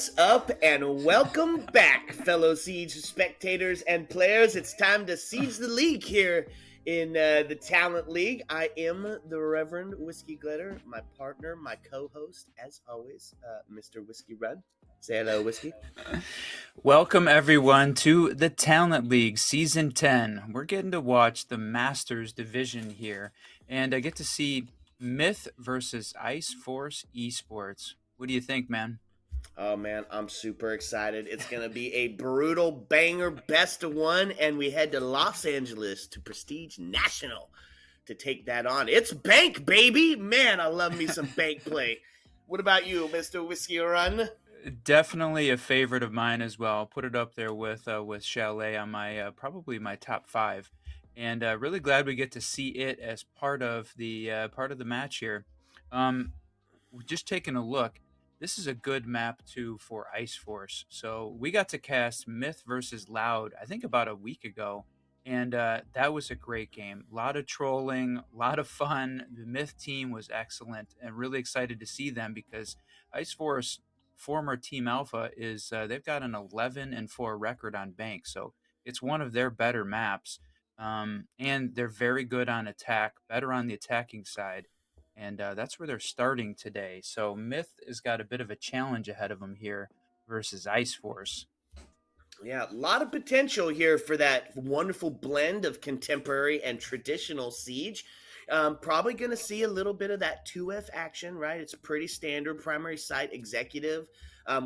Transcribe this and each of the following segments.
What's up, and welcome back, fellow Siege spectators and players. It's time to siege the league here in the Talent League. I am the Reverend Whiskey Glitter, my partner, my co-host, as always, Mr. Whiskey Run. Say hello, Whiskey. Welcome, everyone, to the Talent League Season 10. We're getting to watch the Masters division here, and I get to see Myth versus Ice Force Esports. What do you think, man? Oh man, I'm super excited. It's going to be a brutal banger best of one, and we head to Los Angeles to Prestige National to take that on. It's Bank, baby! Man, I love me some Bank play. What about you, Mr. Whiskey Run? Definitely a favorite of mine as well. Put it up there with Chalet on my probably my top five, and really glad we get to see it as part of the match here. Um, just taking a look, this is a good map too for Ice Force. So we got to cast Myth versus Loud, I think about a week ago, and that was a great game. A lot of trolling, a lot of fun. The Myth team was excellent, and really excited to see them because Ice Force, former Team Alpha, is they've got an 11-4 record on Bank, so it's one of their better maps. And they're very good on attack, better on the attacking side, and that's where they're starting today. So Myth has got a bit of a challenge ahead of them here versus Ice Force. Yeah, a lot of potential here for that wonderful blend of contemporary and traditional Siege. Probably going to see a little bit of that 2F action, right? It's pretty standard primary site executive.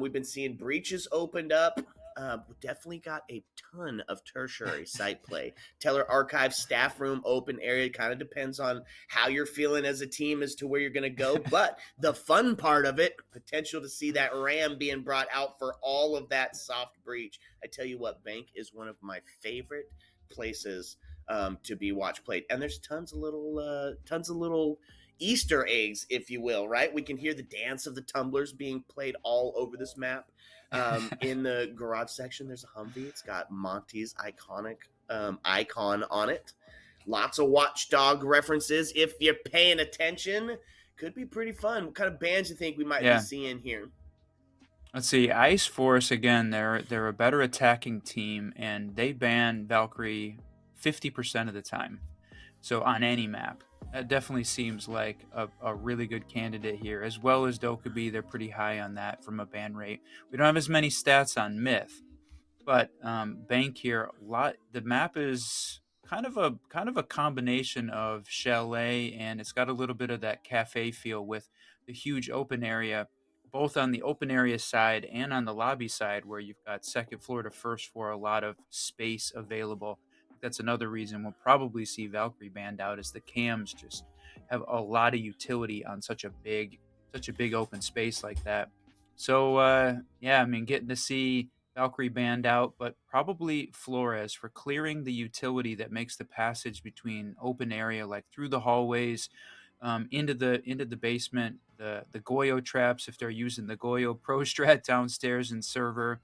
We've been seeing breaches opened up. We definitely got a ton of tertiary site play. Teller archive, staff room, open area. Kind of depends on how you're feeling as a team as to where you're going to go. But the fun part of it, potential to see that RAM being brought out for all of that soft breach. I tell you what, Bank is one of my favorite places to be watch played, and there's tons of little Easter eggs, if you will. Right, we can hear the dance of the tumblers being played all over this map. In the garage section, there's a Humvee. It's got Monty's iconic icon on it. Lots of Watchdog references. If you're paying attention, could be pretty fun. What kind of bands you think we might be Yeah. seeing here? Let's see. Ice Force again. They're a better attacking team, and they ban Valkyrie 50% of the time. So on any map, that definitely seems like a really good candidate here, as well as Dokubi. They're pretty high on that from a ban rate. We don't have as many stats on Myth, but Bank here, the map is kind of a combination of chalet, and it's got a little bit of that cafe feel with the huge open area, both on the open area side and on the lobby side, where you've got second floor to first floor, a lot of space available. That's another reason we'll probably see Valkyrie banned out, is the cams just have a lot of utility on such a big open space like that. So yeah, I mean, getting to see Valkyrie banned out, but probably Flores for clearing the utility that makes the passage between open area, like through the hallways, into the basement. The Goyo traps, if they're using the Goyo Pro Strat downstairs in server,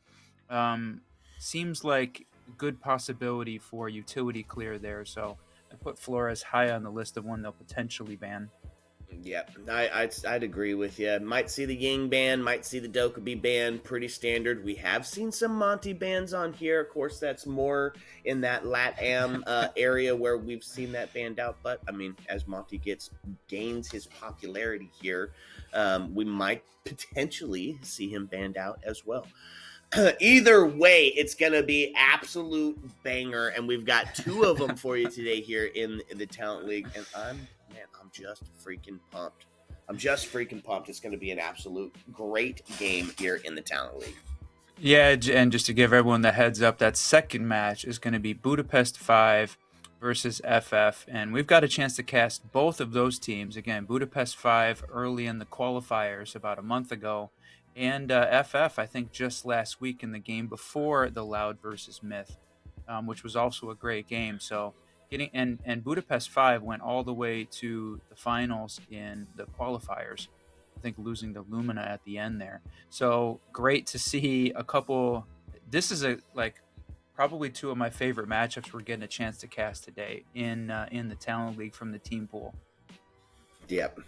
um, seems like a good possibility for utility clear there. So I put Flores high on the list of one they'll potentially ban. Yeah, I'd agree with you. Might see the Ying band, might see the Dokkaebi band. Pretty standard. We have seen some Monty bands on here. Of course, that's more in that LatAm area where we've seen that band out. But I mean, as Monty gains his popularity here, we might potentially see him banned out as well. Either way, it's gonna be absolute banger, and we've got two of them for you today here in the Talent League, and I'm just freaking pumped. I'm just freaking pumped. It's gonna be an absolute great game here in the Talent League. Yeah, and just to give everyone the heads up, that second match is going to be Budapest 5 versus FF. And we've got a chance to cast both of those teams. Again, Budapest 5 early in the qualifiers about a month ago. And FF, I think, just last week in the game before the Loud versus Myth, which was also a great game. So and Budapest 5 went all the way to the finals in the qualifiers. I think losing to Lumina at the end there. So great to see a couple. This is probably two of my favorite matchups we're getting a chance to cast today in the Talent League from the team pool. Yep.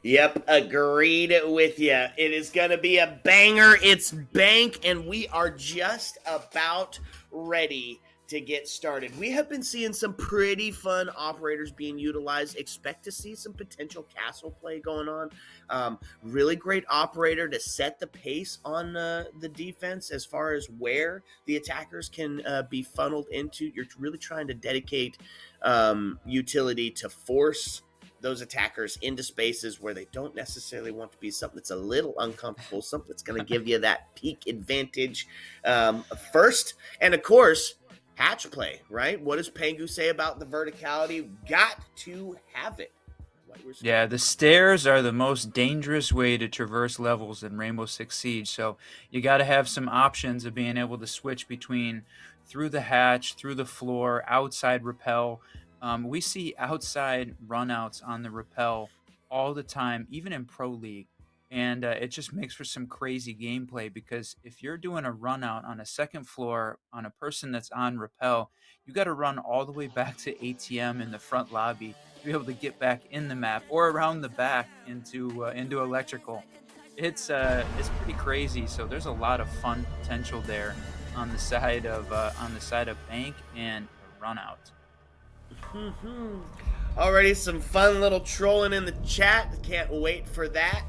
Yep, agreed with you. It is going to be a banger. It's bank, and we are just about ready to get started. We have been seeing some pretty fun operators being utilized. Expect to see some potential castle play going on. Really great operator to set the pace on the defense as far as where the attackers can be funneled into. You're really trying to dedicate utility to force those attackers into spaces where they don't necessarily want to be, something that's a little uncomfortable, something that's going to give you that peak advantage first. And of course, hatch play, right? What does Pengu say about the verticality? Got to have it. Yeah, the stairs are the most dangerous way to traverse levels in Rainbow Six Siege. So you got to have some options of being able to switch between through the hatch, through the floor, outside rappel. We see outside runouts on the rappel all the time, even in Pro League. And it just makes for some crazy gameplay because if you're doing a run out on a second floor on a person that's on rappel, you got to run all the way back to ATM in the front lobby to be able to get back in the map or around the back into electrical. It's pretty crazy. So there's a lot of fun potential there on the side of bank and run out. Already some fun little trolling in the chat. Can't wait for that.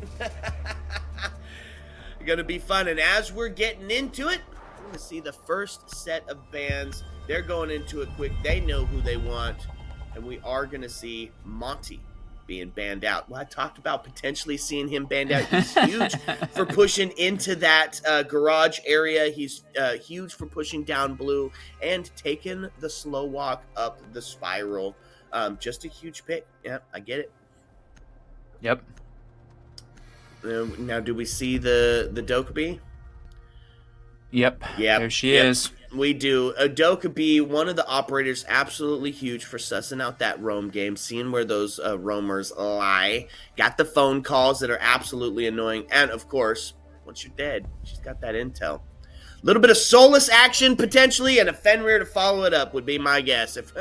Gonna be fun. And as we're getting into it, we're gonna see the first set of bands. They're going into it quick. They know who they want. And we are gonna see Monty being banned out. Well, I talked about potentially seeing him banned out. He's huge for pushing into that garage area. He's huge for pushing down blue and taking the slow walk up the spiral. Just a huge pick. Yeah, I get it. Yep. Now, do we see the Dokkaebi? Yep. Yep. There she is. We do. Dokkaebi, one of the operators, absolutely huge for sussing out that roam game, seeing where those roamers lie. Got the phone calls that are absolutely annoying. And, of course, once you're dead, she's got that intel. A little bit of Solus action, potentially, and a Fenrir to follow it up would be my guess, if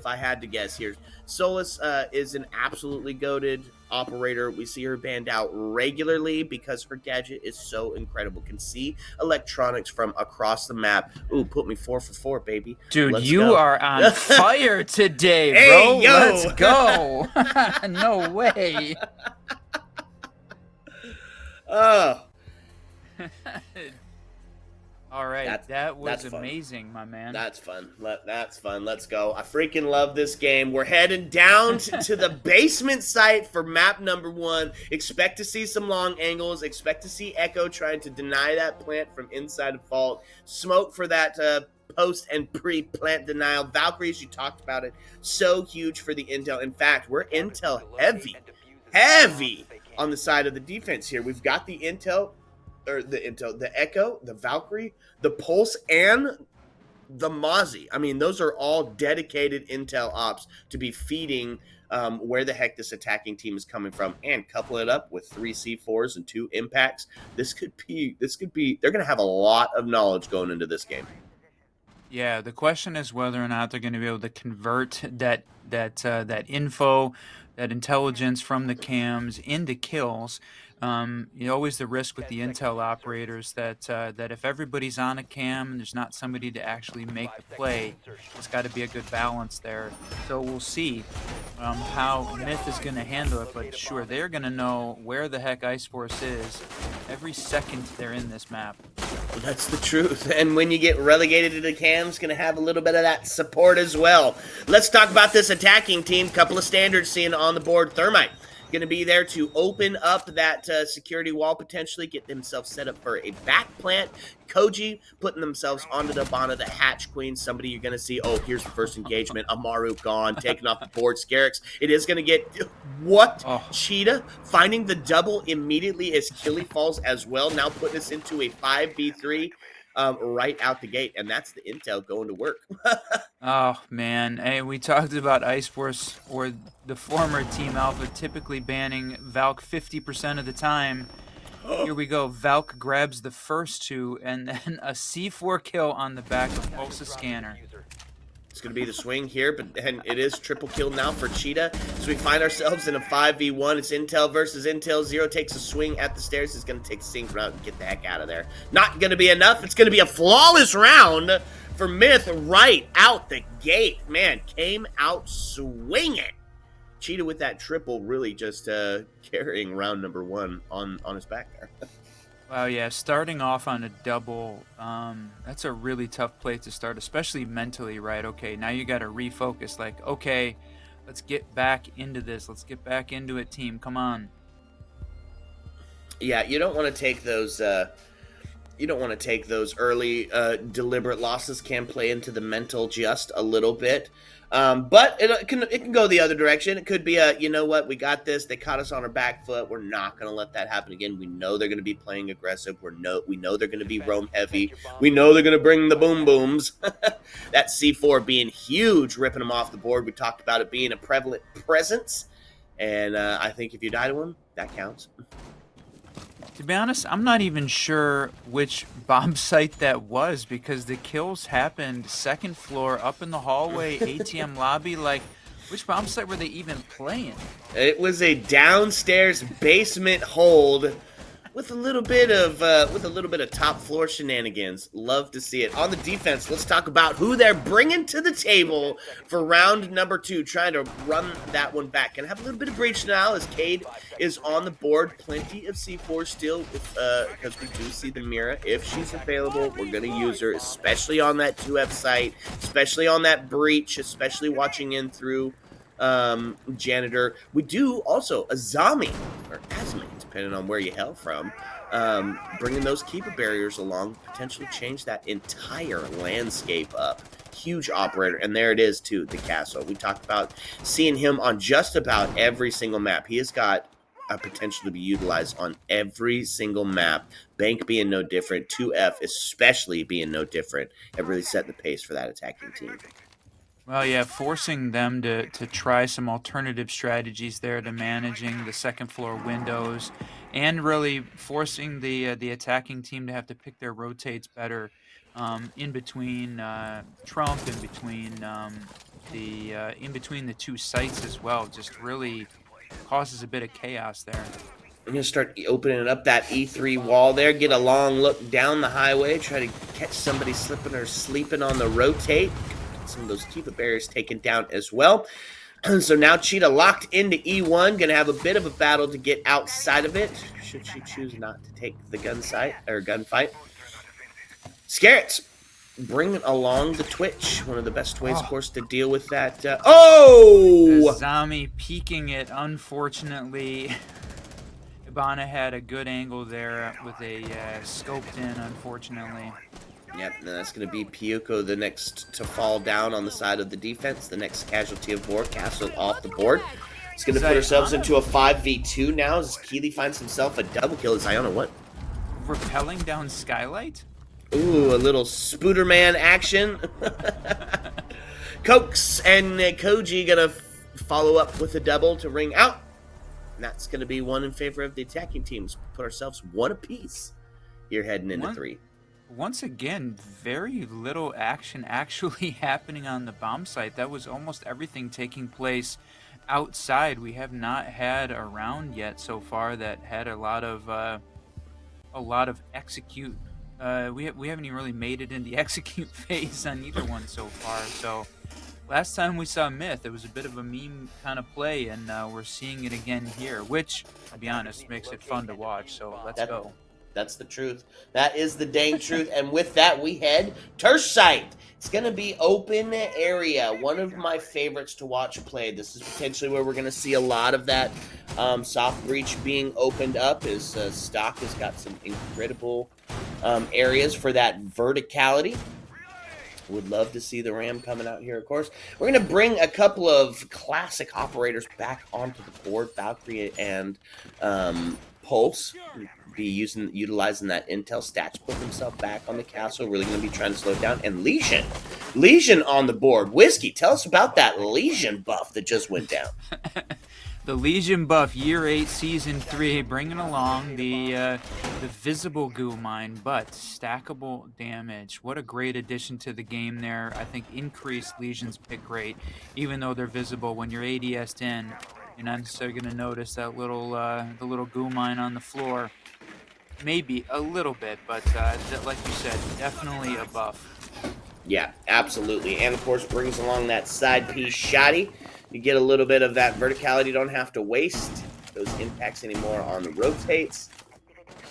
I had to guess here. Solus is an absolutely goated operator. We see her banned out regularly because her gadget is so incredible. Can see electronics from across the map. Ooh, put me 4 for 4, baby. Dude, Let's you go. are on fire today, Hey, bro. yo. Let's go. No way. Oh. All right, that was fun. amazing, my man. That's fun. That's fun. Let's go. I freaking love this game. We're heading down to the basement site for map number 1. Expect to see some long angles. Expect to see Echo trying to deny that plant from inside of Vault. Smoke for that post and pre-plant denial. Valkyrie, as you talked about it, so huge for the intel. In fact, we're intel heavy on the side of the defense here. We've got the intel, the Echo, the Valkyrie, the Pulse, and the Mozzie. I mean, those are all dedicated intel ops to be feeding where the heck this attacking team is coming from, and couple it up with 3 C4s and 2 impacts. This could be. They're going to have a lot of knowledge going into this game. Yeah, the question is whether or not they're going to be able to convert that info, that intelligence from the cams into kills. Always the risk with the intel operators that if everybody's on a cam and there's not somebody to actually make the play, there's got to be a good balance there. So we'll see how Myth is going to handle it, but sure, they're going to know where the heck Esports is every second they're in this map. That's the truth. And when you get relegated to the cams, going to have a little bit of that support as well. Let's talk about this attacking team. Couple of standards seen on the board. Thermite going to be there to open up that security wall, potentially get themselves set up for a back plant. Koji putting themselves onto the Bonnet, the Hatch Queen. Somebody you're going to see, oh, here's the first engagement. Amaru gone, taken off the board. Scarix, it is going to get, what? Oh. Cheetah finding the double immediately as Killy falls as well, now putting us into a 5v3 right out the gate, and that's the intel going to work. Oh, man. Hey, we talked about Esports, or the former Team Alpha, typically banning Valk 50% of the time. Here we go. Valk grabs the first 2, and then a C4 kill on the back of Pulse's scanner. going to be the swing here, and it is triple kill now for Cheetah. So we find ourselves in a 5v1. It's Intel versus Intel. Zero takes a swing at the stairs. He's going to take a sync route and get the heck out of there. Not going to be enough. It's going to be a flawless round for Myth right out the gate. Man, came out swinging. Cheetah with that triple really just carrying round number 1 on his back there. Wow, yeah, starting off on a double, that's a really tough place to start, especially mentally, right? Okay, now you got to refocus, like, okay, let's get back into this. Let's get back into it, team. Come on. Yeah, you don't want to take those early deliberate losses. Can play into the mental just a little bit. But it can go the other direction. It could be you know what, we got this. They caught us on our back foot. We're not going to let that happen again. We know they're going to be playing aggressive. We know they're going to be roam heavy. We know they're going to bring the boom booms. That C4 being huge, ripping them off the board. We talked about it being a prevalent presence. And I think if you die to them, that counts. To be honest, I'm not even sure which bomb site that was because the kills happened second floor, up in the hallway, ATM lobby. Like, which bomb site were they even playing? It was a downstairs basement hold with a little bit of top floor shenanigans. Love to see it. On the defense, let's talk about who they're bringing to the table for round number 2, trying to run that one back. And have a little bit of breach now as Cade is on the board. Plenty of C4 still because we do see the Mira. If she's available, we're going to use her, especially on that 2F site, especially on that breach, especially watching in through Janitor. We do also Azami, or Azmi, depending on where you hail from, bringing those keeper barriers along, potentially change that entire landscape up. Huge operator, and there it is too, the castle. We talked about seeing him on just about every single map. He has got a potential to be utilized on every single map. Bank being no different, 2F especially being no different. It really set the pace for that attacking team. Well, yeah, forcing them to try some alternative strategies there to managing the second floor windows, and really forcing the attacking team to have to pick their rotates better in between Trump, in between the 2 sites as well. Just really causes a bit of chaos there. I'm going to start opening up that E3 wall there, get a long look down the highway, try to catch somebody slipping or sleeping on the rotate. Some of those keeper barriers taken down as well. So now Cheetah locked into E1, going to have a bit of a battle to get outside of it, should she choose not to take the gunfight. Scarrets bringing along the Twitch, one of the best ways, of course, to deal with that. Azami peeking it, unfortunately. Ibana had a good angle there with a scoped in, unfortunately. Yep, and that's going to be Pyuko, the next to fall down on the side of the defense, the next casualty of war, castle off the board. It's going to put ourselves into a 5v2 now as Keeley finds himself a double kill. Is Iona what? Rappelling down Skylight? Ooh, a little Spooderman action. Cokes and Koji going to follow up with a double to ring out. And that's going to be one in favor of the attacking teams. Put ourselves 1 apiece here heading into 3. Once again, very little action actually happening on the bomb site. That was almost everything taking place outside. We have not had a round yet so far that had a lot of execute. We haven't even really made it in the execute phase on either one so far. So last time we saw Myth, it was a bit of a meme kind of play, and we're seeing it again here, which, to be honest, makes it fun to watch. So let's go. That's the truth. That is the dang truth. And with that, we head to site. It's going to be open area. One of my favorites to watch play. This is potentially where we're going to see a lot of that soft breach being opened up, as Stock has got some incredible areas for that verticality. Would love to see the Ram coming out here, of course. We're going to bring a couple of classic operators back onto the board. Valkyrie and Pulse be utilizing that intel stats, put himself back on the castle, really going to be trying to slow it down. And Lesion on the board. Whiskey, tell us about that Lesion buff that just went down. The Legion buff, year 8, season 3, bringing along the visible goo mine, but stackable damage. What a great addition to the game there. I think increased Legion's pick rate, even though they're visible. When you're ADS'd in, you're not necessarily going to notice that little the little goo mine on the floor. Maybe a little bit, but like you said, definitely a buff. Yeah, absolutely. And of course brings along that side piece shoddy. You get a little bit of that verticality. You don't have to waste those impacts anymore on the rotates.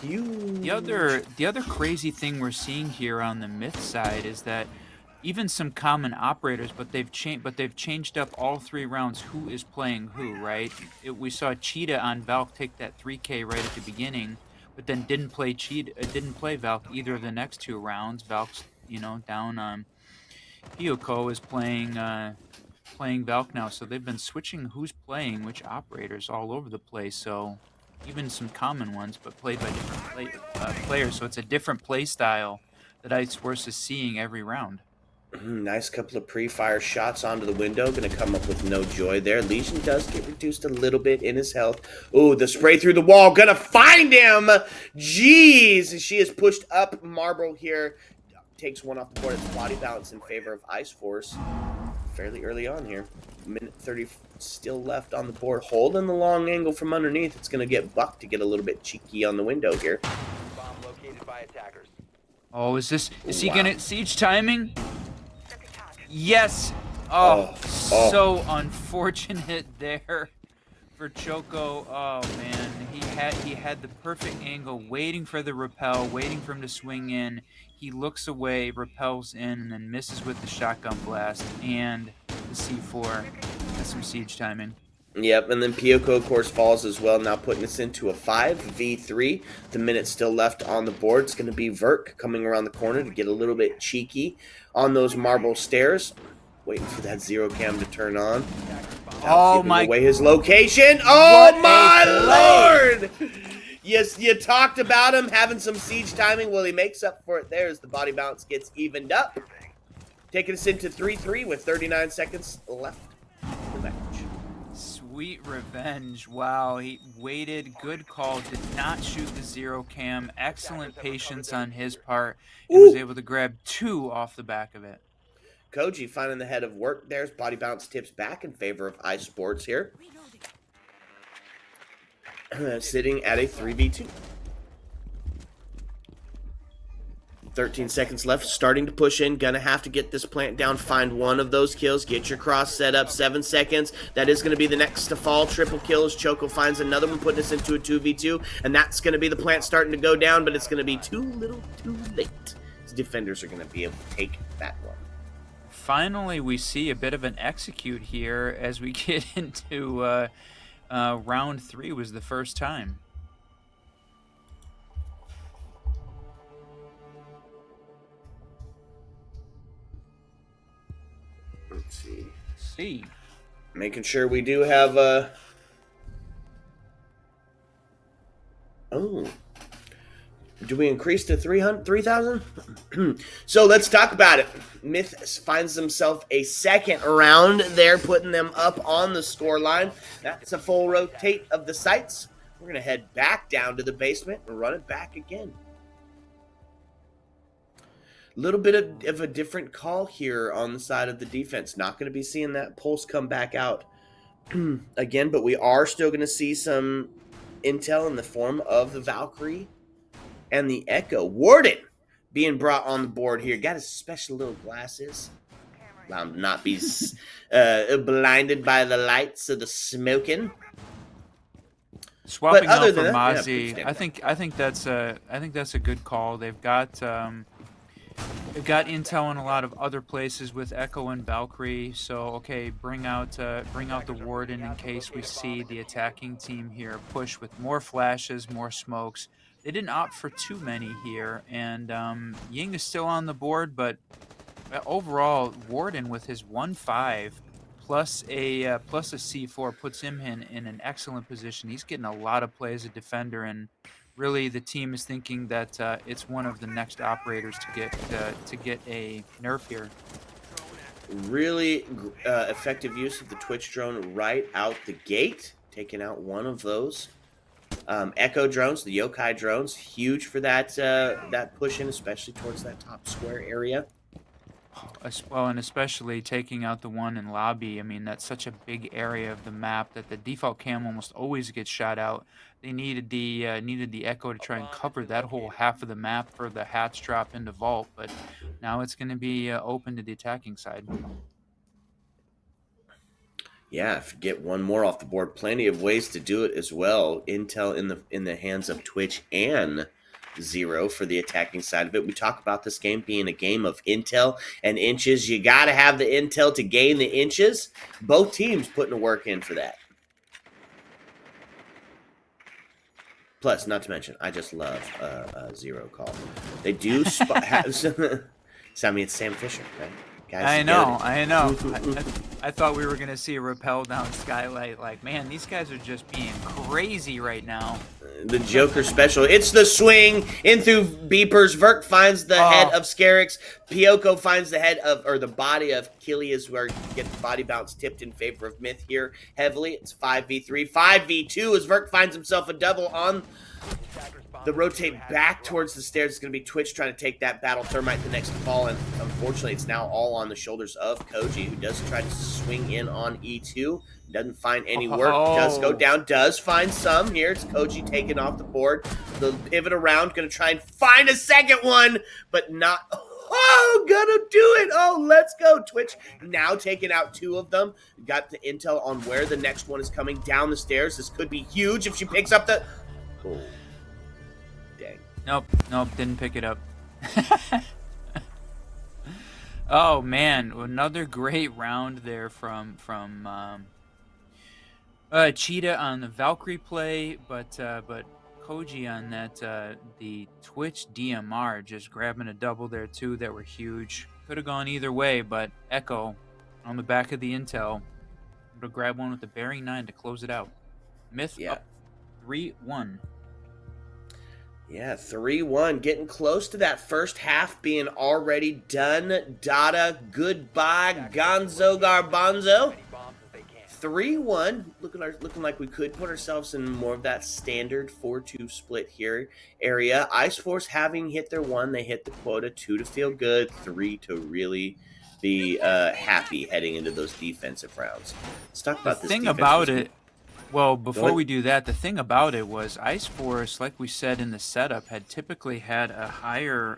Huge. The other crazy thing we're seeing here on the myth side is that even some common operators, but they've changed up all 3 rounds who is playing who, right? We saw Cheetah on Valk take that 3K right at the beginning, but then didn't play Valk either of the next 2 rounds. Valk's, down on Pyoko is playing Valk now, so they've been switching who's playing which operators all over the place. So even some common ones, but played by different players. So it's a different play style that Iceforce is seeing every round. Nice couple of pre-fire shots onto the window. Going to come up with no joy there. Legion does get reduced a little bit in his health. Ooh, the spray through the wall. Going to find him. Jeez. She is pushed up. Marble here takes one off the board. It's body balance in favor of Ice Force. Fairly early on here. Minute 30 still left on the board. Holding the long angle from underneath. It's going to get Buck to get a little bit cheeky on the window here. Bomb located by attackers. Oh, is he gonna siege timing? Yes. Oh, so unfortunate there for Choco. Oh man, he had the perfect angle, waiting for the repel, waiting for him to swing in. He looks away, repels in, and then misses with the shotgun blast and the C4. That's some siege timing. Yep, and then Pyoko, of course, falls as well, now putting us into a 5v3. The minute still left on the board. It's going to be Verk coming around the corner to get a little bit cheeky on those marble stairs. Waiting for that zero cam to turn on. Oh my! Away his location. Oh my lord! Yes, you talked about him having some siege timing. Well, he makes up for it there as the body bounce gets evened up. Taking us into 3-3 with 39 seconds left in the match. Sweet revenge. Wow, he waited. Good call. Did not shoot the zero cam. Excellent patience on his part. And was able to grab 2 off the back of it. Koji finding the head of work. There's body bounce tips back in favor of Esports here. Sitting at a 3v2. 13 seconds left. Starting to push in. Gonna have to get this plant down. Find one of those kills. Get your cross set up. 7 seconds. That is going to be the next to fall. Triple kills. Choco finds another one, putting us into a 2v2. And that's going to be the plant starting to go down, but it's going to be too little too late. The defenders are going to be able to take that one. Finally, we see a bit of an execute here as we get into round 3 was the first time. Let's see. Making sure we do have oh. Do we increase to 3,000? So let's talk about it. Myth finds himself a second round there, putting them up on the score line. That's a full rotate of the sights. We're going to head back down to the basement and run it back again. A little bit of a different call here on the side of the defense. Not going to be seeing that pulse come back out again, but we are still going to see some intel in the form of the Valkyrie and the Echo. Warden being brought on the board here. Got his special little glasses. Allow him to not be blinded by the lights of the smoking. Swapping out for Mozzie, yeah, I think that's a good call. They've got intel in a lot of other places with Echo and Valkyrie. So okay, bring out the Warden in case we see the attacking team here push with more flashes, more smokes. They didn't opt for too many here, and Ying is still on the board, but overall, Warden with his 1-5 plus a C4 puts him in an excellent position. He's getting a lot of play as a defender, and really the team is thinking that it's one of the next operators to get a nerf here. Really effective use of the Twitch drone right out the gate. taking out one of those. Echo drones, the Yokai drones, huge for that that push in, especially towards that top square area. Well, and especially taking out the one in lobby. I mean, that's such a big area of the map that the default cam almost always gets shot out. They needed the echo to try and cover that whole half of the map for the hatch drop into vault, but now it's going to be open to the attacking side. Yeah, if you get one more off the board, plenty of ways to do it as well. Intel in the hands of Twitch and Zero for the attacking side of it. We talk about this game being a game of intel and inches. You got to have the intel to gain the inches. Both teams putting the work in for that. Plus, not to mention, I just love Zero Call. They do have some. So, I mean, it's Sam Fisher, right? Guys, I you know, get it. I know. I thought we were gonna see a rappel down skylight. Like, man, these guys are just being crazy right now. The Joker special. It's the swing in through beepers. Vert finds the head of Scarix. Pyoko finds the head of, or the body of Kilias, where you get the body bounce tipped in favor of Myth here heavily. It's 5v3. 5v2 as Vert finds himself a double on the rotate back towards the stairs. It's going to be Twitch trying to take that battle Thermite the next fall, and unfortunately it's now all on the shoulders of Koji, who does try to swing in on E2. Doesn't find any work. Does go down. Does find some here. It's Koji taking off the board. The pivot around. Going to try and find a second one, but not. Oh, gonna do it. Oh, let's go. Twitch now taking out two of them. Got the intel on where the next one is coming down the stairs. This could be huge if she picks up the... Oh. Dang. Nope, didn't pick it up. Oh man, another great round there from Cheetah on the Valkyrie play, but Koji on that the Twitch DMR just grabbing a double there too that were huge. Could have gone either way, but Echo on the back of the intel to grab one with the bearing 9 to close it out. Myth up 3-1. Yeah, 3-1. Getting close to that first half being already done. Dada, goodbye, Gonzo Garbanzo. 3-1. Looking like we could put ourselves in more of that standard 4-2 split here area. Ice Force having hit their 1. They hit the quota. 2 to feel good. 3 to really be happy heading into those defensive rounds. Let's talk about this thing defense. About it. Well, before we do that, the thing about it was Ice Force, like we said in the setup, had typically had a higher,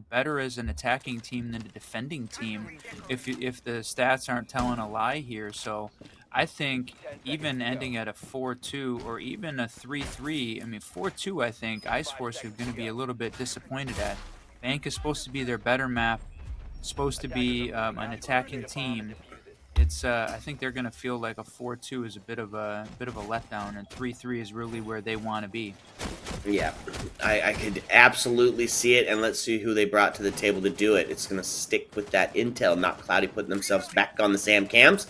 better as an attacking team than a defending team, if the stats aren't telling a lie here. So I think even ending at a 4-2 or even a 3-3, 4-2, I think Ice Force are going to be a little bit disappointed at. Bank is supposed to be their better map, supposed to be an attacking team. It's I think they're going to feel like a 4-2 is a bit of a letdown, and 3-3 is really where they want to be. Yeah, I could absolutely see it, and let's see who they brought to the table to do it. It's going to stick with that intel, not Cloudy putting themselves back on the Sam Cams.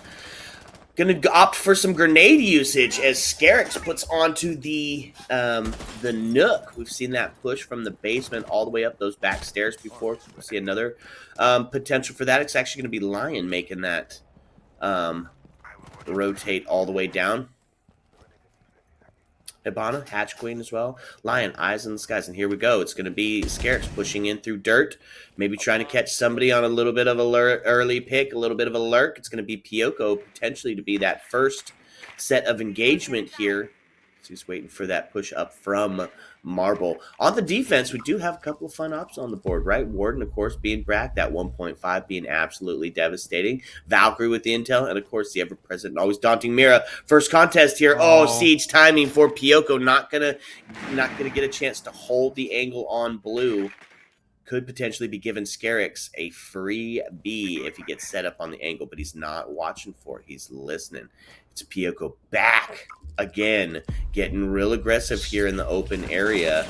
Going to opt for some grenade usage as Scarix puts onto the Nook. We've seen that push from the basement all the way up those back stairs before. We'll see another potential for that. It's actually going to be Lion making that rotate all the way down. Hibana, Hatch Queen as well. Lion, eyes in the skies. And here we go. It's going to be Scarix pushing in through dirt. Maybe trying to catch somebody on a little bit of a early pick, a little bit of a lurk. It's going to be Pyoko potentially to be that first set of engagement here. So he's waiting for that push up from Marble. On the defense, we do have a couple of fun ops on the board, right? Warden, of course, being Brack, that 1.5 being absolutely devastating. Valkyrie with the intel, and of course, the ever-present and always daunting Mira. First contest here. Oh, siege timing for Pyoko. Not gonna get a chance to hold the angle on blue. Could potentially be giving Scarix a free B if he gets set up on the angle, but he's not watching for it. He's listening. It's Pyoko back again, getting real aggressive here in the open area.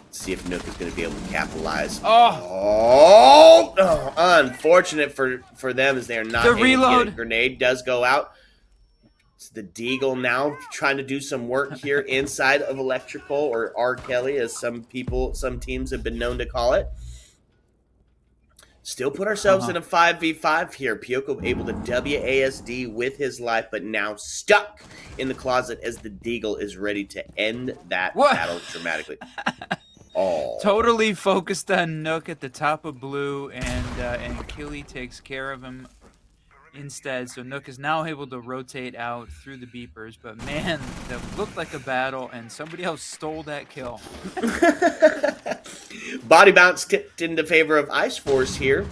Let's see if Nook is going to be able to capitalize. Oh, unfortunate for them as they are not able to get a grenade. Does go out. It's the Deagle now trying to do some work here inside of Electrical, or R. Kelly, as some teams have been known to call it. Still put ourselves in a 5v5 here. Pyoko able to WASD with his life, but now stuck in the closet as the Deagle is ready to end that What? battle dramatically. Oh. Totally focused on Nook at the top of blue, and Killy takes care of him instead. So Nook is now able to rotate out through the beepers. But man, that looked like a battle, and somebody else stole that kill. Body bounce tipped into favor of Ice Force here,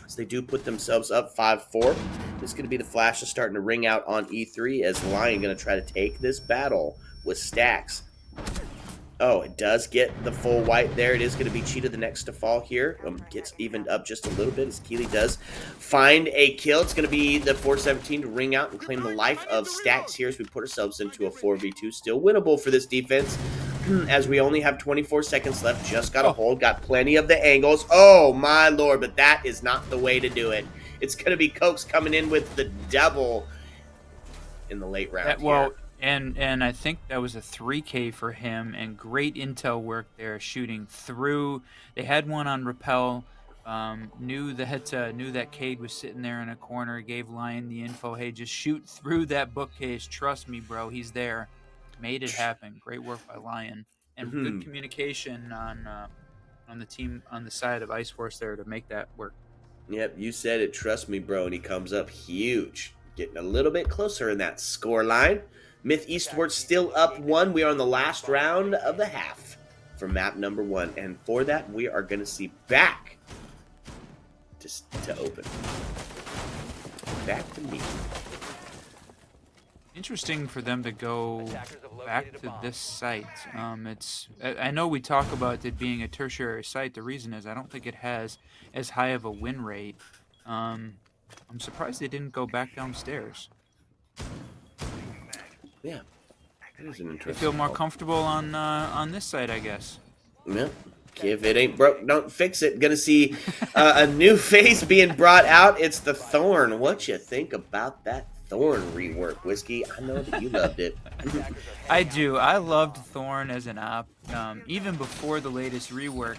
as they do put themselves up 5-4. This is going to be the flashes starting to ring out on E3 as Lion going to try to take this battle with Stacks. Oh, it does get the full white there. It is going to be Cheetah the next to fall here. Gets evened up just a little bit as Keeley does find a kill. It's going to be the 417 to ring out and claim the life of Stacks here as we put ourselves into a 4v2. Still winnable for this defense as we only have 24 seconds left. Just got a hold. Got plenty of the angles. Oh, my Lord. But that is not the way to do it. It's going to be Cokes coming in with the double in the late round here. And I think that was a 3K for him, and great intel work there, shooting through. They had one on rappel. Knew that Cade was sitting there in a corner. Gave Lion the info. Hey, just shoot through that bookcase. Trust me, bro. He's there. Made it happen. Great work by Lion, and good communication on the team on the side of Ice Force there to make that work. Yep, you said it. Trust me, bro. And he comes up huge, getting a little bit closer in that score line. Myth Esports still up 1. We are on the last round of the half for map number 1. And for that, we are going to see back to open. Back to me. Interesting for them to go back to this site. I know we talk about it being a tertiary site. The reason is I don't think it has as high of a win rate. I'm surprised they didn't go back downstairs. Yeah, that is an interesting. They feel more comfortable on this side, I guess. Yeah. If it ain't broke, don't fix it. Gonna see a new face being brought out. It's the Thorn. What you think about that Thorn rework, Whiskey? I know that you loved it. I do. I loved Thorn as an op, even before the latest rework.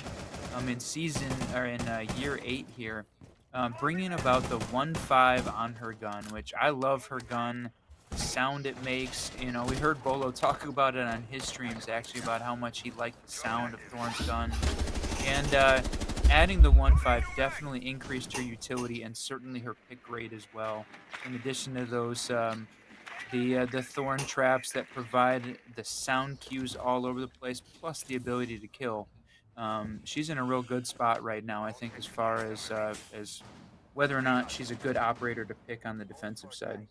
In year 8 here, bringing about the 1.5 on her gun, which I love her gun. Sound it makes, we heard Bolo talk about it on his streams actually, about how much he liked the sound of Thorn's gun, and adding the 1.5 definitely increased her utility and certainly her pick rate as well, in addition to those the Thorn traps that provide the sound cues all over the place, plus the ability to kill. She's in a real good spot right now, I think, as far as whether or not she's a good operator to pick on the defensive side.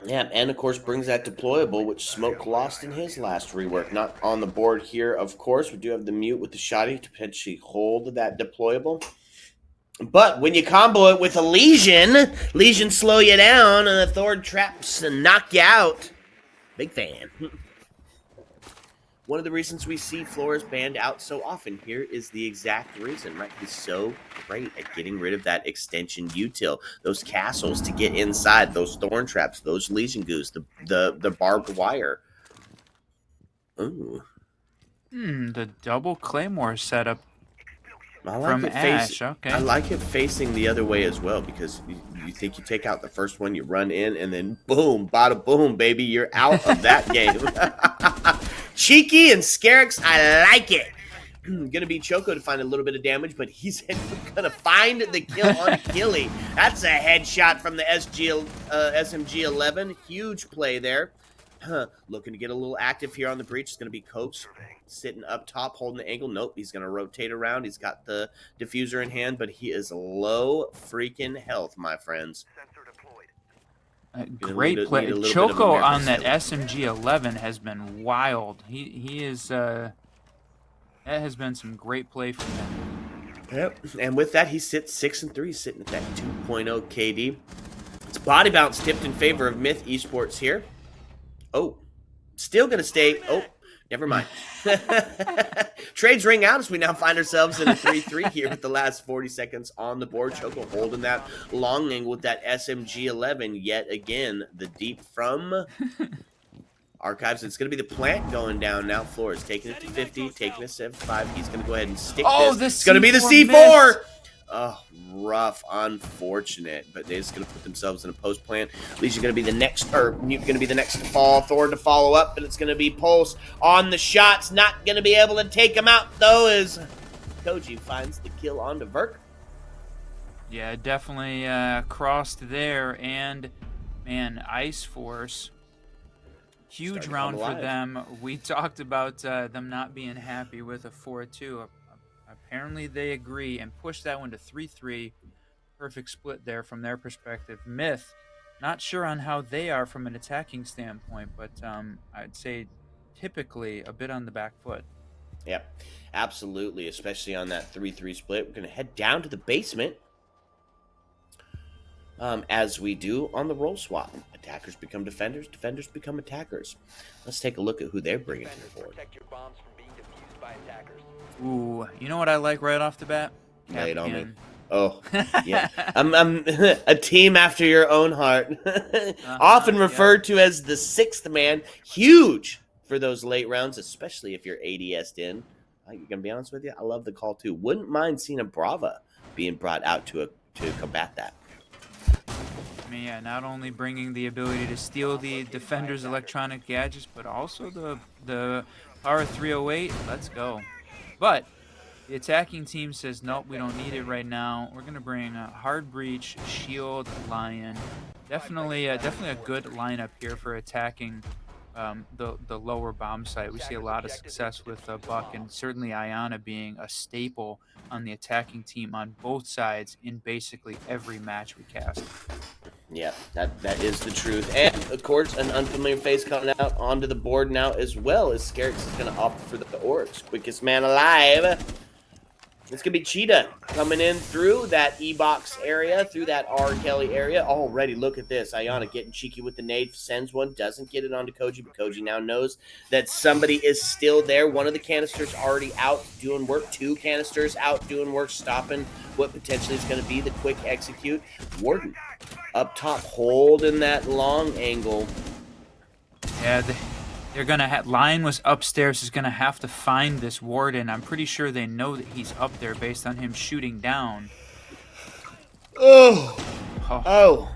Yeah, and of course brings that deployable, which Smoke lost in his last rework. Not on the board here, of course. We do have the mute with the shotty to potentially hold that deployable. But when you combo it with a Lesion slow you down, and the Thorn traps and knock you out. Big fan. One of the reasons we see Flores banned out so often here is the exact reason, right? He's so great at getting rid of that extension util, those castles to get inside, those Thorn traps, those Lesion goos, the barbed wire. Ooh. The double Claymore setup I like from it Ash. Okay. I like it facing the other way as well, because you think you take out the first one, you run in, and then boom, bada boom, baby, you're out of that game. Cheeky and Scarix, I like it. Gonna be Choco to find a little bit of damage, but he's gonna find the kill on Killy. That's a headshot from the SMG-11. Huge play there. Looking to get a little active here on the breach. It's gonna be Coach sitting up top, holding the angle. Nope, he's gonna rotate around. He's got the diffuser in hand, but he is low freaking health, my friends. Great play. Choco on that SMG-11 has been wild. He is that has been some great play from him. Yep. And with that, he sits 6-3, sitting at that 2.0 KD. It's body bounce tipped in favor of Myth Esports here. Oh, still gonna stay. Oh, never mind. Trades ring out as we now find ourselves in a 3-3 here with the last 40 seconds on the board. Choco holding that long angle with that SMG-11 yet again. The deep from Archives. It's going to be the plant going down now. Flores taking it to 50, taking it to 75. He's going to go ahead and stick this. It's going to be the C4. Oh, rough, unfortunate, but they're just gonna put themselves in a post plant. Legion gonna be the next, or gonna be the next to fall. Thor to follow up, and it's gonna be Pulse on the shots. Not gonna be able to take him out though, as Koji finds the kill onto Verk. Yeah, definitely crossed there. And, man, Ice Force, huge Starting to round come for alive. them. We talked about them not being happy with a 4-2. Apparently they agree and push that one to 3-3. Perfect split there from their perspective. Myth, not sure on how they are from an attacking standpoint, but I'd say typically a bit on the back foot. Yep, absolutely, especially on that 3-3 split. We're gonna head down to the basement. As we do on the roll swap. Attackers become defenders, defenders become attackers. Let's take a look at who they're bringing to Defenders, the board. protect your bombs from being defused by attackers. Ooh, you know what I like right off the bat? Lay it on me. Capcan. Oh, yeah. I'm a team after your own heart. Often referred to as the sixth man. Huge for those late rounds, especially if you're ADS'd in. I'm going to be honest with you, I love the call too. Wouldn't mind seeing a Brava being brought out to combat that. I mean, yeah, not only bringing the ability to steal the defender's electronic gadgets, but also the power 308. Let's go. But the attacking team says, nope, we don't need it right now. We're gonna bring Hard Breach, Shield, Lion. Definitely a good lineup here for attacking the lower bomb site. We see a lot of success with Buck, and certainly Ayana being a staple on the attacking team on both sides in basically every match we cast. Yeah, that is the truth. And, of course, an unfamiliar face coming out onto the board now as well, as Scarix is going to opt for the Orcs. Quickest man alive. It's going to be Cheetah coming in through that E-box area, through that R. Kelly area. Already, look at this. Ayana getting cheeky with the nade, sends one, doesn't get it onto Koji, but Koji now knows that somebody is still there. One of the canisters already out doing work. Two canisters out doing work, stopping what potentially is going to be the quick execute. Warden up top, holding that long angle. Yeah, they're gonna have. Lion was upstairs. Is gonna have to find this warden. I'm pretty sure they know that he's up there based on him shooting down. Oh, Oh,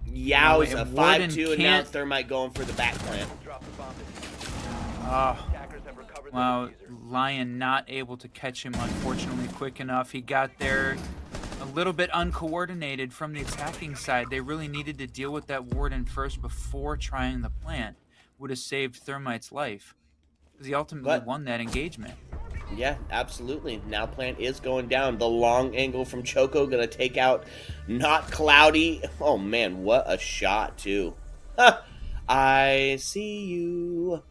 yowza! Warden 5-2, and now can't- Thermite going for the back plant. Drop the bomb. Attackers have recovered wow. the diffuser. Lion not able to catch him, unfortunately, quick enough. He got there a little bit uncoordinated from the attacking side. They really needed to deal with that warden first before trying the plant. Would have saved Thermite's life, because he ultimately won that engagement. Yeah, absolutely. Now plant is going down. The long angle from Choco gonna take out Not Cloudy. Oh man, what a shot too. I see you.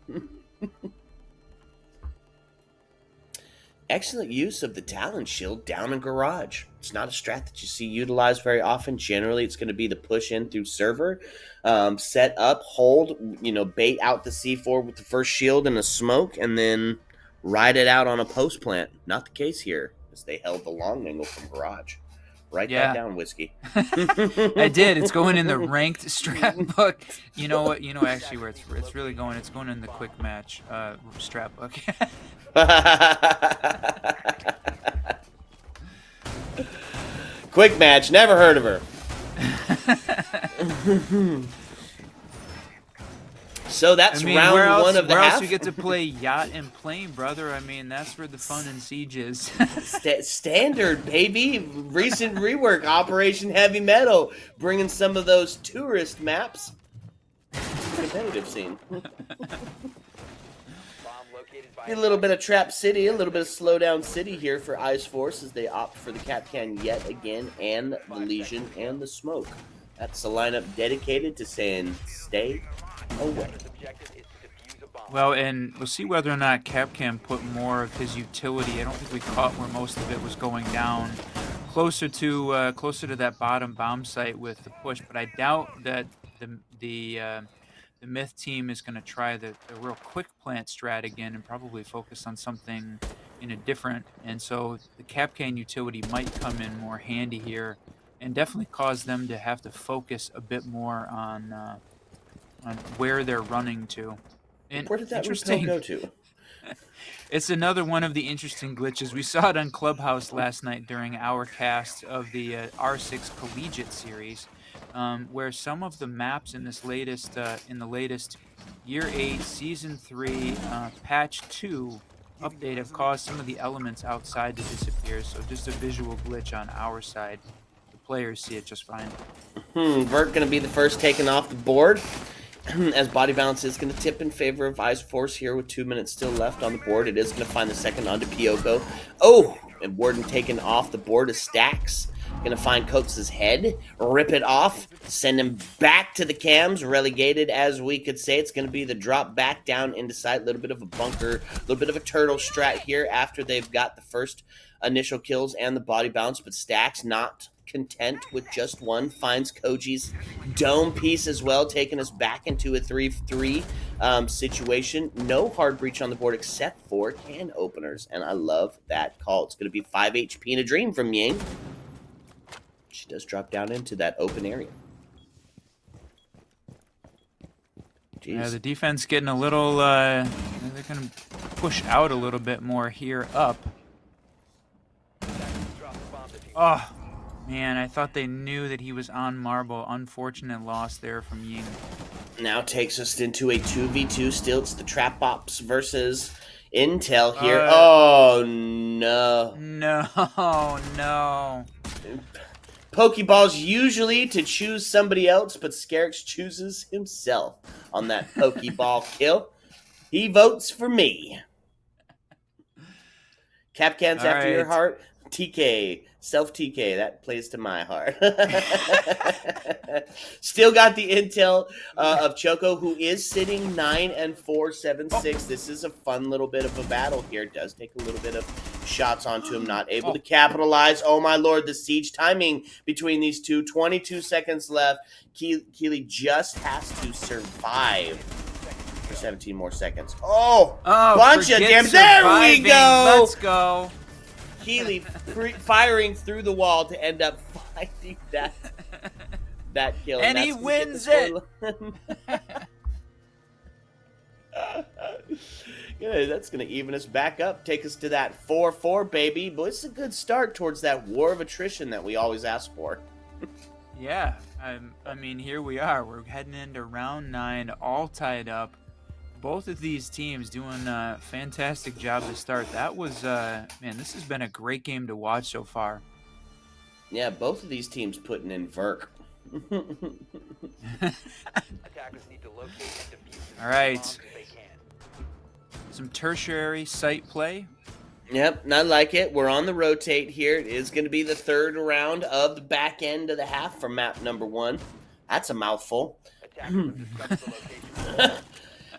Excellent use of the Talon Shield down in Garage. It's not a strat that you see utilized very often. Generally, it's going to be the push in through server, set up, hold, bait out the C4 with the first shield and a smoke, and then ride it out on a post plant. Not the case here, as they held the long angle from Garage. Write that down, Whiskey. I did. It's going in the ranked strat book. You know what? Actually where it's really going. It's going in the quick match strat book. Quick match. Never heard of her. So that's round one of the half. Where else you get to play yacht and plane, brother? I mean, that's where the fun in Siege is. Standard, baby. Recent rework, Operation Heavy Metal, bringing some of those tourist maps to the competitive scene. A little bit of Trap City, a little bit of Slowdown City here for Ice Force as they opt for the Capcan yet again, and the Legion and the Smoke. That's the lineup dedicated to saying, stay away. Well, and we'll see whether or not Capcan put more of his utility. I don't think we caught where most of it was going down, closer to that bottom bomb site with the push. But I doubt that the Myth team is going to try the real quick plant strat again and probably focus on something different. And so the Capcan utility might come in more handy here, and definitely cause them to have to focus a bit more on where they're running to. And where did that repel go to? It's another one of the interesting glitches. We saw it on Clubhouse last night during our cast of the R6 Collegiate series, where some of the maps in the latest Year 8 Season 3 Patch 2 update have caused some of the elements outside to disappear. So just a visual glitch on our side. The players see it just fine. Vert going to be the first taken off the board. As body balance is going to tip in favor of Ice Force here with 2 minutes still left on the board. It is going to find the second onto Pyoko. Oh, and Warden taken off the board is Stacks. Going to find Coates' head, rip it off, send him back to the cams, relegated as we could say. It's going to be the drop back down into sight, a little bit of a bunker, a little bit of a turtle strat here after they've got the first initial kills and the body bounce, but Stacks not content with just one, finds Koji's dome piece as well, taking us back into a 3-3 situation. No hard breach on the board except for can openers, and I love that call. It's going to be 5 HP and a dream from Ying. She does drop down into that open area. Jeez. Yeah, the defense getting a little, they're going to push out a little bit more here up. Oh, man, I thought they knew that he was on marble. Unfortunate loss there from Ying. Now takes us into a 2v2 still. It's the Trap Ops versus Intel here. Oh, no. No. Pokeballs usually to choose somebody else, but Scarix chooses himself on that Pokeball kill. He votes for me. Capcans after your heart. TK. Self-TK. That plays to my heart. Still got the intel of Choco, who is sitting 9-4, 7-6. This is a fun little bit of a battle here. It does take a little bit of shots onto him. Not able to capitalize. Oh, my Lord. The siege timing between these two. 22 seconds left. Keely just has to survive for 17 more seconds. Oh bunch of damage. There we go. Let's go. Keely firing through the wall to end up finding that kill. And he wins it. Yeah, that's going to even us back up, take us to that 4-4, baby. But it's a good start towards that war of attrition that we always ask for. Yeah, I mean, here we are. We're heading into round 9, all tied up. Both of these teams doing a fantastic job to start. That was, man, this has been a great game to watch so far. Yeah, both of these teams putting in Verk. All right. Some tertiary site play. Yep, I like it. We're on the rotate here. It is going to be the third round of the back end of the half for map number 1. That's a mouthful.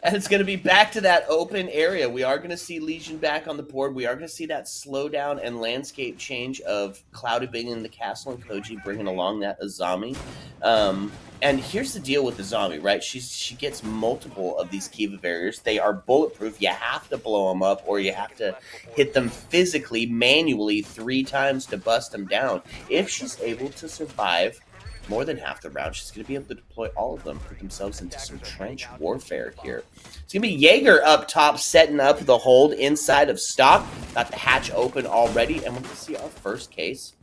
And it's going to be back to that open area. We are going to see Legion back on the board. We are going to see that slowdown and landscape change of Cloudy being in the castle and Koji bringing along that Azami. And here's the deal with the Azami, right? She gets multiple of these Kiva barriers. They are bulletproof. You have to blow them up, or you have to hit them physically, manually 3 times to bust them down. If she's able to survive more than half the round, she's going to be able to deploy all of them, put themselves into some trench warfare here. It's going to be Jaeger up top, setting up the hold inside of stock. Got the hatch open already, and we're going to see our first case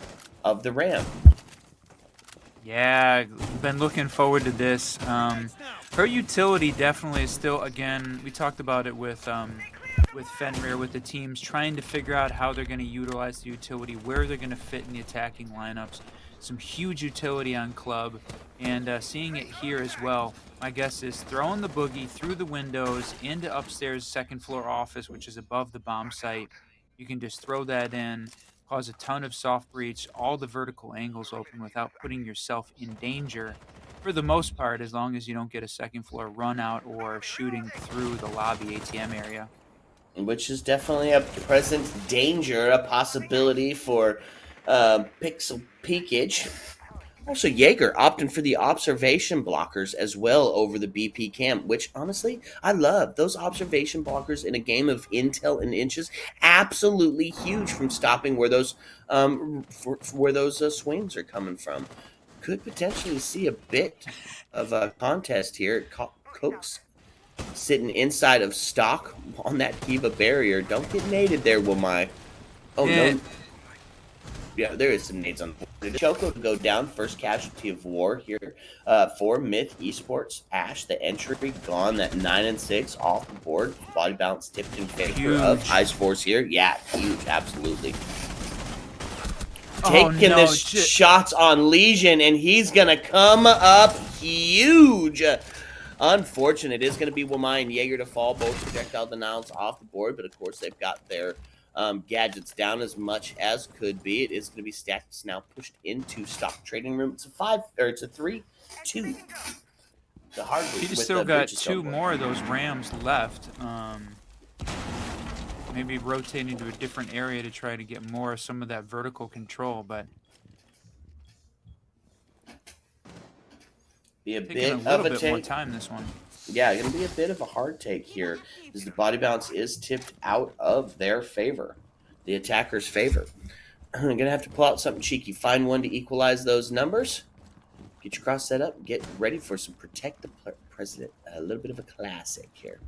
of the Ram. Yeah, been looking forward to this. Her utility definitely is still, again, we talked about it with Fenrir, with the teams trying to figure out how they're going to utilize the utility, where they're going to fit in the attacking lineups. Some huge utility on club, and seeing it here as well. My guess is throwing the boogie through the windows into upstairs second floor office, which is above the bomb site. You can just throw that in, cause a ton of soft breach, all the vertical angles open without putting yourself in danger for the most part, as long as you don't get a second floor run out or shooting through the lobby ATM area. Which is definitely a present danger, a possibility for pixel peekage. Also, Jaeger opting for the observation blockers as well over the BP cam, which honestly, I love. Those observation blockers in a game of intel and inches, absolutely huge from stopping where those swings are coming from. Could potentially see a bit of a contest here. Coke's sitting inside of stock on that Kiva barrier. Don't get naded there, will my. Oh, Yeah. no. Yeah, there is some nades on the board. Choco to go down, first casualty of war here for Myth Esports. Ash, the entry gone, that 9 and 6 off the board. Body balance tipped in favor of Huge. Ice Force here. Yeah, huge, absolutely. Oh, Taking no, this shots on Legion, and he's going to come up huge. Unfortunate. It is going to be Wamai and Jaeger to fall, both projectile denials off the board, but of course they've got their gadgets down as much as could be. It is going to be stacked. It's now pushed into stock trading room. It's a 3-2. The hardly. He's still got 2 more of those Rams left. Maybe rotating to a different area to try to get more of some of that vertical control, but be a taking bit a little of a bit more time this one. Yeah, going to be a bit of a hard take here, as the body balance is tipped out of their favor, the attacker's favor. I'm going to have to pull out something cheeky, find one to equalize those numbers. Get your cross set up, get ready for some Protect the President, a little bit of a classic here.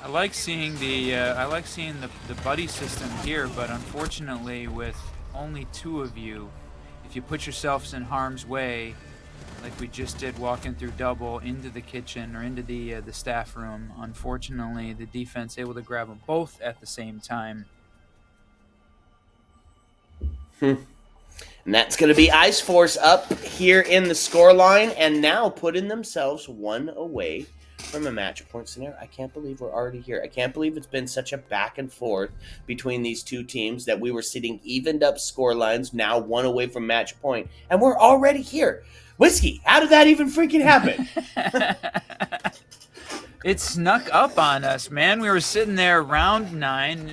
I like seeing the buddy system here, but unfortunately, with only 2 of you, if you put yourselves in harm's way, like we just did, walking through double into the kitchen or into the staff room, unfortunately, the defense able to grab them both at the same time. And that's going to be Ice Force up here in the scoreline, and now putting themselves 1 away from a match point scenario. I can't believe we're already here. I can't believe it's been such a back and forth between these 2 teams that we were sitting evened up score lines, now 1 away from match point, and we're already here. Whiskey, how did that even freaking happen? It snuck up on us, man. We were sitting there round 9,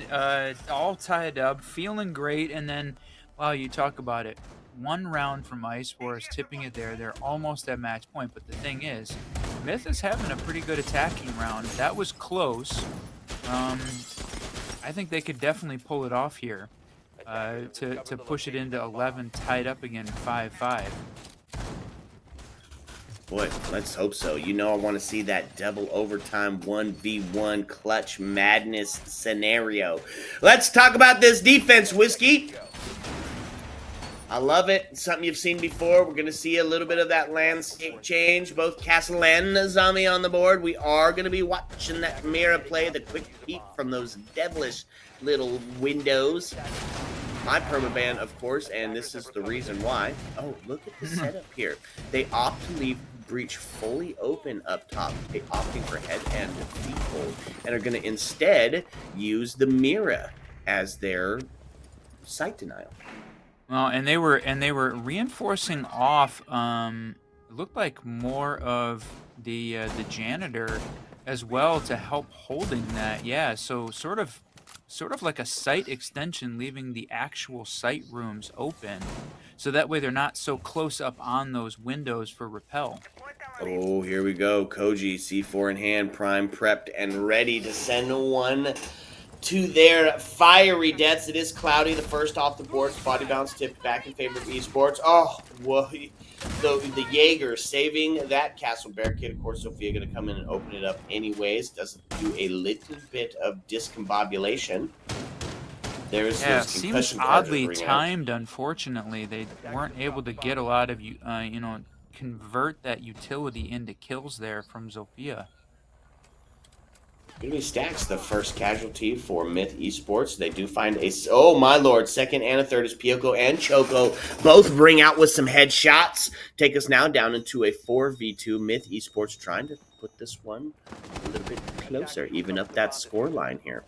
all tied up, feeling great, and then, wow, you talk about it. 1 round from Ice Force, tipping it there. They're almost at match point, but the thing is, Myth is having a pretty good attacking round. That was close. I think they could definitely pull it off here to push it into 11, tied up again, 5-5. Boy, let's hope so. You know I want to see that double overtime 1v1 clutch madness scenario. Let's talk about this defense, Whiskey. I love it. It's something you've seen before. We're going to see a little bit of that landscape change. Both Castle and Zombie on the board. We are going to be watching that Mira play, the quick peek from those devilish little windows. My permaban, of course, and this is the reason why. Oh, look at the setup here. They opt to leave breach fully open up top, opting for head and feet hold, and are going to instead use the Mira as their sight denial. Well, and they were reinforcing off. It looked like more of the janitor as well to help holding that. Yeah, so sort of like a sight extension, leaving the actual sight rooms open, so that way they're not so close up on those windows for rappel. Oh, here we go. Koji, C4 in hand, prime prepped and ready to send one to their fiery deaths. It is Cloudy, the first off the board. Body bounce tipped back in favor of Esports. Oh, well, the Jaeger saving that castle barricade. Of course, Sophia going to come in and open it up anyways. Does do a little bit of discombobulation. There's seems oddly timed. Unfortunately, they weren't able to get a lot of convert that utility into kills there from Sophia. Gonna be Stacks, the first casualty for Myth Esports. They do find oh my lord, second and a third is Pyoko and Choco. Both ring out with some headshots. Take us now down into a 4v2. Myth Esports trying to put this one a little bit closer, even up that score line here.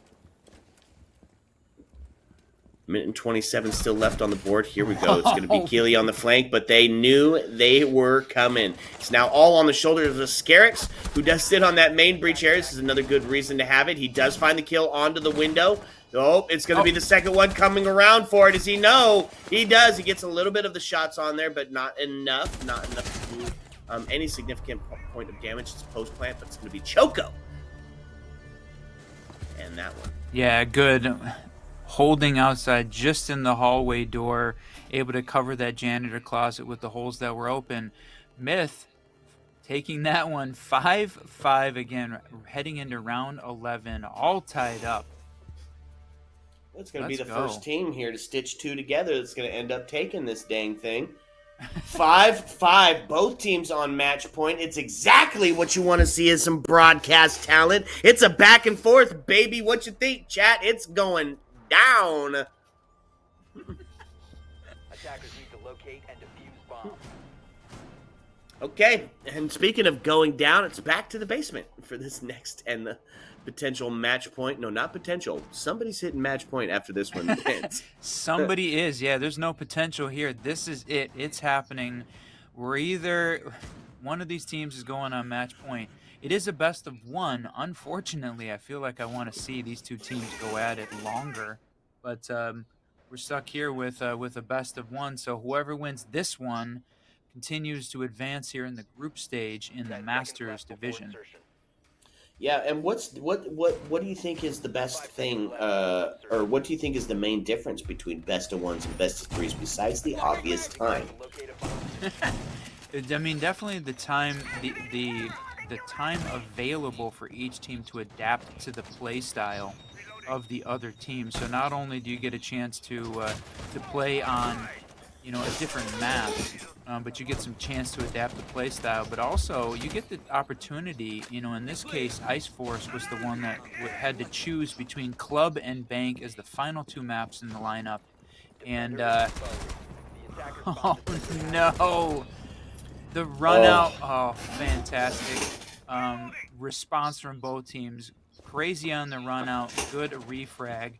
Minute and 27 still left on the board. Here we go. It's going to be Keely on the flank, but they knew they were coming. It's now all on the shoulders of Scarix, who does sit on that main breach area. This is another good reason to have it. He does find the kill onto the window. Oh, it's going to be the second one coming around for it. Does he know? He does. He gets a little bit of the shots on there, but not enough. Not enough to do any significant point of damage. It's post-plant, but it's going to be Choco. And that one. Yeah, good. Holding outside just in the hallway door, able to cover that janitor closet with the holes that were open. Myth taking that one 5-5 again, heading into round 11, all tied up. It's going to be Let's the go. first team here to stitch two together that's going to end up taking this dang thing. 5-5, both teams on match point. It's exactly what you want to see as some broadcast talent. It's a back and forth, baby. What you think, chat? It's going down. Attackers need to locate and defuse bombs. Okay, and speaking of going down, it's back to the basement for this next and the potential match point. No, not potential. Somebody's hitting match point after this one ends. Somebody is. Yeah, there's no potential here. This is it. It's happening. We're either one of these teams is going on match point. It is a best of one. Unfortunately, I feel like I want to see these two teams go at it longer, but we're stuck here with a best of one. So whoever wins this one continues to advance here in the group stage in the 10 seconds Masters left before division. insertion. Yeah, and what do you think is the best thing, or what do you think is the main difference between best of ones and best of threes besides the obvious time? Locate a bomb. I mean, definitely the time, the time available for each team to adapt to the play style of the other team. So not only do you get a chance to play on, you know, a different map, but you get some chance to adapt the play style. But also you get the opportunity. You know, in this case, Ice Force was the one that had to choose between Club and Bank as the final two maps in the lineup, and The attackers oh bombed the no. The run out, oh, fantastic. Response from both teams. Crazy on the run out. Good refrag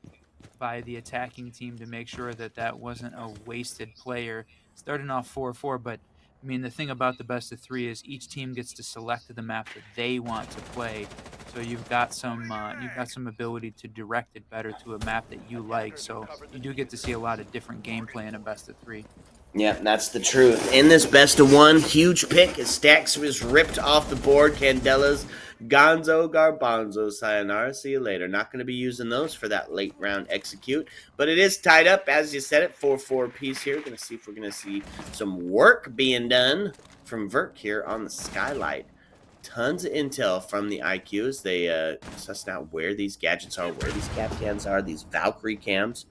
by the attacking team to make sure that that wasn't a wasted player. Starting off 4-4, but I mean, the thing about the best of three is each team gets to select the map that they want to play. So you've got some ability to direct it better to a map that you like. So you do get to see a lot of different gameplay in a best of three. Yeah, that's the truth. In this best of one, huge pick as Stacks was ripped off the board. Candela's Gonzo Garbanzo Sayonara. See you later. Not going to be using those for that late round execute, but it is tied up, as you said it, 4-4 piece here. Going to see if we're going to see some work being done from Verk here on the Skylight. Tons of intel from the IQs. They sussed out where these gadgets are, where these cap cams are, these Valkyrie cams.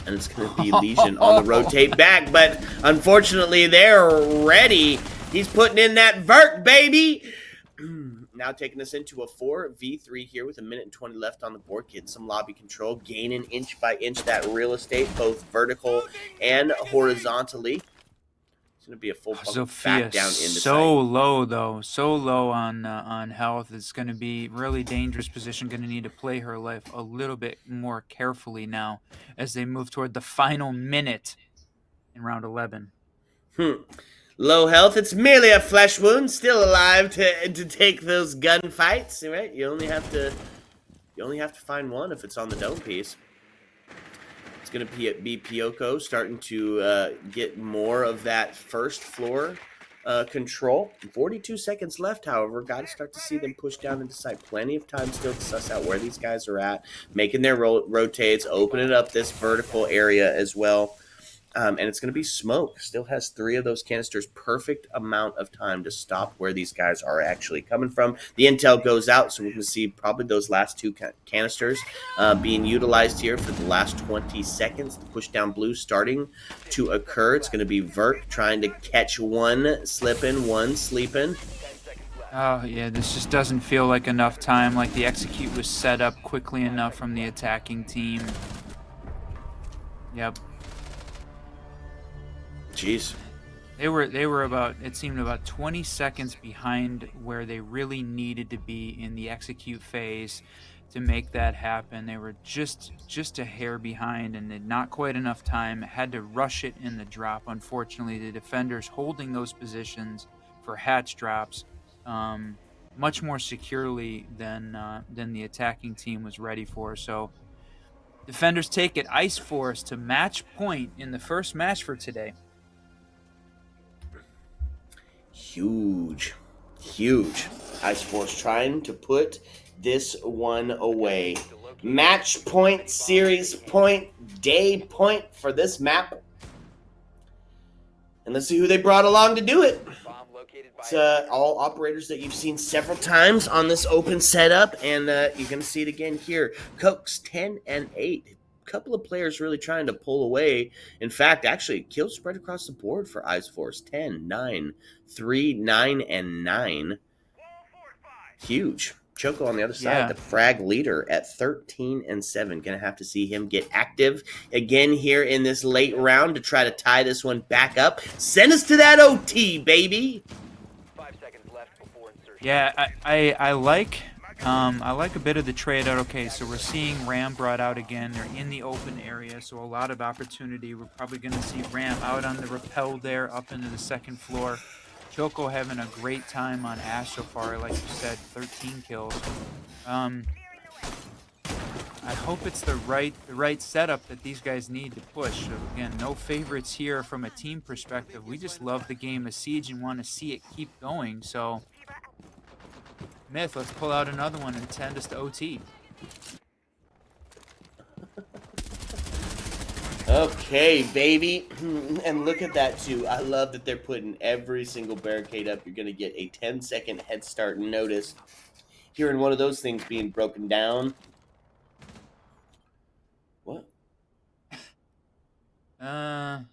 And it's going to be Legion on the rotate back. But unfortunately, they're ready. He's putting in that vert, baby. Now taking us into a 4v3 here with 1:20 left on the board. Getting some lobby control. Gaining inch by inch that real estate, both vertical and horizontally. It's going to be a full Sophia back down into so low though, so low on health. It's going to be really dangerous position. Going to need to play her life a little bit more carefully now as they move toward the final minute in round 11. Low health. It's merely a flesh wound. Still alive to take those gunfights. Right? You only have to find one if it's on the dome piece. It's going to be Pyoko starting to get more of that first floor control. 42 seconds left, however. Got to start to see them push down into sight. Plenty of time still to suss out where these guys are at. Making their rotates, opening up this vertical area as well. And it's going to be Smoke. Still has 3 of those canisters. Perfect amount of time to stop where these guys are actually coming from. The intel goes out, so we're going to see probably those last 2 canisters being utilized here for the last 20 seconds. The push down blue starting to occur. It's going to be Vert trying to catch one slipping, one sleeping. 10 seconds left. Oh yeah, this just doesn't feel like enough time. Like the execute was set up quickly enough from the attacking team. Yep. Jeez. They were about, it seemed, about 20 seconds behind where they really needed to be in the execute phase to make that happen. They were just a hair behind and not quite enough time. Had to rush it in the drop. Unfortunately, the defenders holding those positions for hatch drops much more securely than the attacking team was ready for. So defenders take it. Ice Force to match point in the first match for today. Huge. Ice Force trying to put this one away. Match point, series point, day point for this map. And let's see who they brought along to do it. Bomb located by It's all operators that you've seen several times on this open setup, and you're going to see it again here. Cokes 10 and 8. A couple of players really trying to pull away. In fact, actually, kills spread across the board for Ice Force 10, 9, 3, 9, and 9. Huge. Choco on the other side, Yeah. the frag leader at 13 and 7. Gonna have to see him get active again here in this late round to try to tie this one back up. Send us to that OT, baby. 5 seconds left before insertion. Yeah, I like a bit of the trade out. Okay, so we're seeing Ram brought out again. They're in the open area, so a lot of opportunity. We're probably going to see Ram out on the rappel there, up into the second floor. Choco having a great time on Ash so far, like you said, 13 kills. I hope it's the right setup that these guys need to push. So again, no favorites here from a team perspective. We just love the game of Siege and want to see it keep going. So, Myth, let's pull out another one and send us to OT. Okay, baby. And look at that, too. I love that they're putting every single barricade up. You're going to get a 10-second head start notice. Hearing one of those things being broken down. What? Are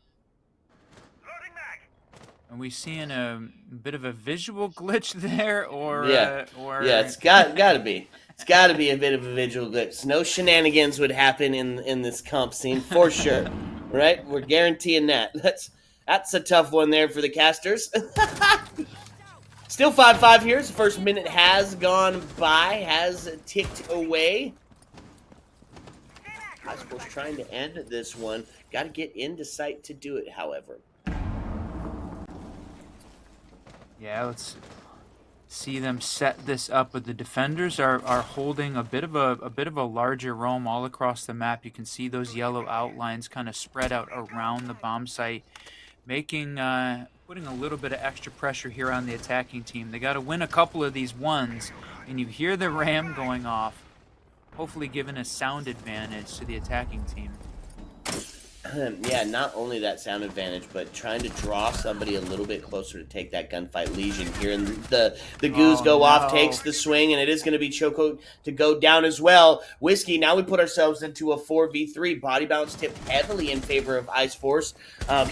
we seeing a bit of a visual glitch there, or Yeah. or Yeah, it's gotta be. It's gotta be a bit of a visual glitch. No shenanigans would happen in this comp scene for sure. Right? We're guaranteeing that. That's a tough one there for the casters. Still 5-5 here. The first minute has gone by, has ticked away. Ice Force trying to end this one. Got to get into sight to do it, however. Yeah, let's see them set this up. But the defenders are holding a bit of a larger roam all across the map. You can see those yellow outlines kind of spread out around the bomb site, making putting a little bit of extra pressure here on the attacking team. They got to win a couple of these ones, and you hear the ram going off, hopefully giving a sound advantage to the attacking team. Yeah, not only that sound advantage, but trying to draw somebody a little bit closer to take that gunfight Legion here. And the goose go off, takes the swing, and it is going to be Choco to go down as well. Whiskey, now we put ourselves into a 4v3. Body bounce tipped heavily in favor of Ice Force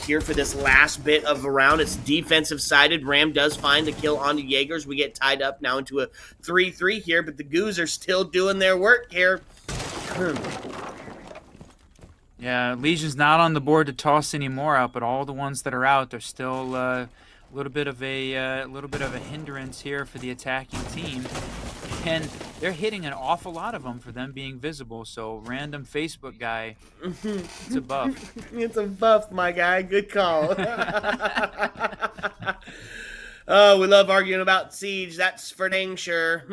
here for this last bit of a round. It's defensive sided. Ram does find the kill on the Jaegers. We get tied up now into a 3-3 here, but the goose are still doing their work here. Yeah, Legion's not on the board to toss any more out, but all the ones that are out, they're still a little bit of a hindrance here for the attacking team, and they're hitting an awful lot of them for them being visible. So random Facebook guy, it's a buff. It's a buff, my guy. Good call. Oh, we love arguing about Siege. That's for dang sure.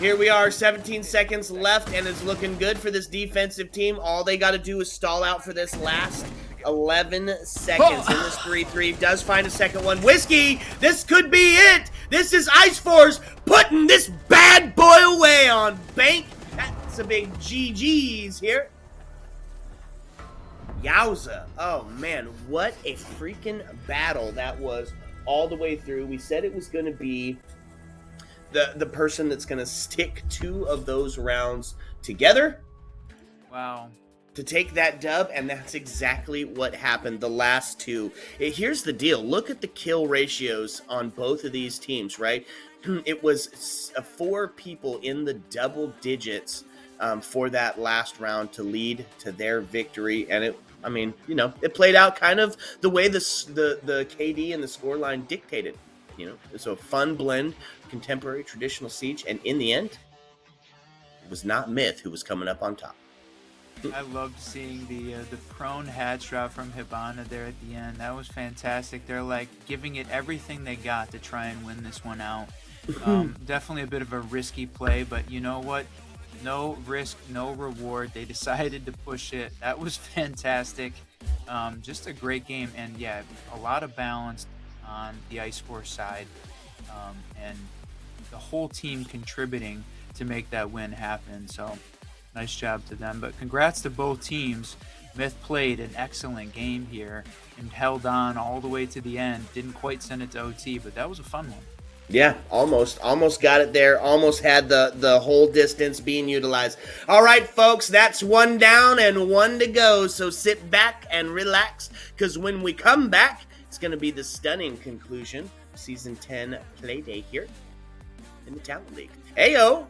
Here we are, 17 seconds left, and it's looking good for this defensive team. All they got to do is stall out for this last 11 seconds in this 3-3. Does find a second one. Whiskey, this could be it. This is Ice Force putting this bad boy away on Bank. That's a big GG's here. Yowza. Oh, man, what a freaking battle that was all the way through. We said it was going to be the person that's going to stick 2 of those rounds together. Wow. To take that dub, and that's exactly what happened the last 2. Here's the deal. Look at the kill ratios on both of these teams, right? It was 4 people in the double digits for that last round to lead to their victory, and it played out kind of the way the KD and the scoreline dictated. It's a fun blend, contemporary, traditional Siege, and in the end, it was not Myth who was coming up on top. I loved seeing the prone hatch drop from Hibana there at the end. That was fantastic. They're like giving it everything they got to try and win this one out. Definitely a bit of a risky play, but you know what? No risk, no reward. They decided to push it. That was fantastic. Just a great game, and yeah, a lot of balance on the Ice Force side, and the whole team contributing to make that win happen. So nice job to them, but congrats to both teams. Myth played an excellent game here and held on all the way to the end. Didn't quite send it to OT, but that was a fun one. Yeah, almost got it there. Almost had the whole distance being utilized. All right, folks, that's one down and one to go. So sit back and relax, because when we come back, it's going to be the stunning conclusion of Season 10 Play Day here in the Talent League. Heyo!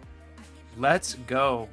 Let's go.